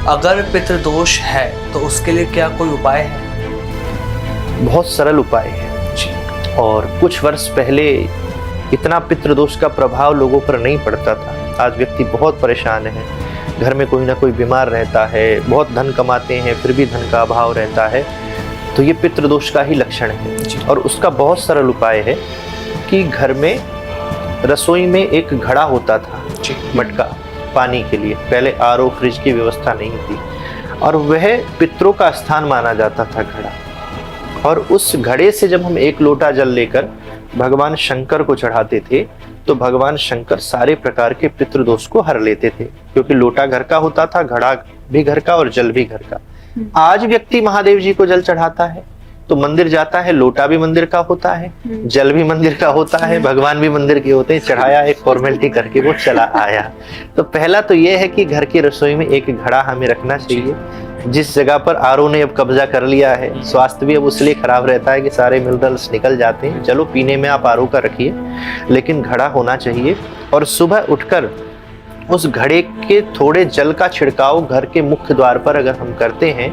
अगर पितृदोष है तो उसके लिए क्या कोई उपाय है? बहुत सरल उपाय है और कुछ वर्ष पहले इतना पितृदोष का प्रभाव लोगों पर नहीं पड़ता था। आज व्यक्ति बहुत परेशान है, घर में कोई ना कोई बीमार रहता है, बहुत धन कमाते हैं फिर भी धन का अभाव रहता है, तो ये पितृदोष का ही लक्षण है। और उसका बहुत सरल उपाय है कि घर में रसोई में एक घड़ा होता था, मटका पानी के लिए। पहले आरओ फ्रिज की व्यवस्था नहीं थी और वह पितरों का स्थान माना जाता था घड़ा। और उस घड़े से जब हम एक लोटा जल लेकर भगवान शंकर को चढ़ाते थे तो भगवान शंकर सारे प्रकार के पितृदोष को हर लेते थे, क्योंकि लोटा घर का होता था, घड़ा भी घर का और जल भी घर का। आज व्यक्ति महादेव जी को जल चढ़ाता है तो मंदिर जाता है, लोटा भी मंदिर का होता है, जल भी मंदिर का होता है, भगवान भी मंदिर के होते हैं, चढ़ाया एक फॉर्मेलिटी करके वो चला आया। तो पहला तो ये है कि घर की रसोई में एक घड़ा हमें रखना चाहिए। जिस जगह पर आरओ ने अब कब्जा कर लिया है, स्वास्थ्य भी अब उसलिए खराब रहता है कि सारे मिनरल्स निकल जाते हैं। चलो पीने में आप आरओ का रखिए, लेकिन घड़ा होना चाहिए। और सुबह उठकर उस घड़े के थोड़े जल का छिड़काव घर के मुख्य द्वार पर अगर हम करते हैं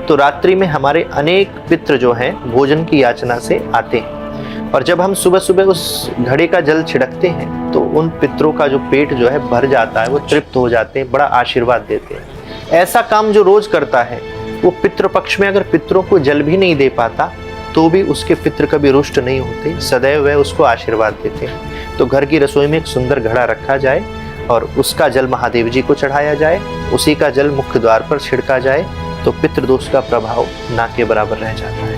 तो रात्रि में हमारे अनेक पितृ जो हैं भोजन की याचना से आते हैं। और जब हम सुबह सुबह उस घड़े का जल छिड़कते हैं तो उन पितरों का जो पेट जो है भर जाता है, वो तृप्त हो जाते हैं, बड़ा आशीर्वाद देते हैं। ऐसा काम जो रोज करता है वो पितृ पक्ष में अगर पितरों को जल भी नहीं दे पाता तो भी उसके पितृ कभी रुष्ट नहीं होते, सदैव वह उसको आशीर्वाद देते हैं। तो घर की रसोई में एक सुंदर घड़ा रखा जाए और उसका जल महादेव जी को चढ़ाया जाए, उसी का जल मुख्य द्वार पर छिड़का जाए तो पितृदोष का प्रभाव ना के बराबर रह जाता है।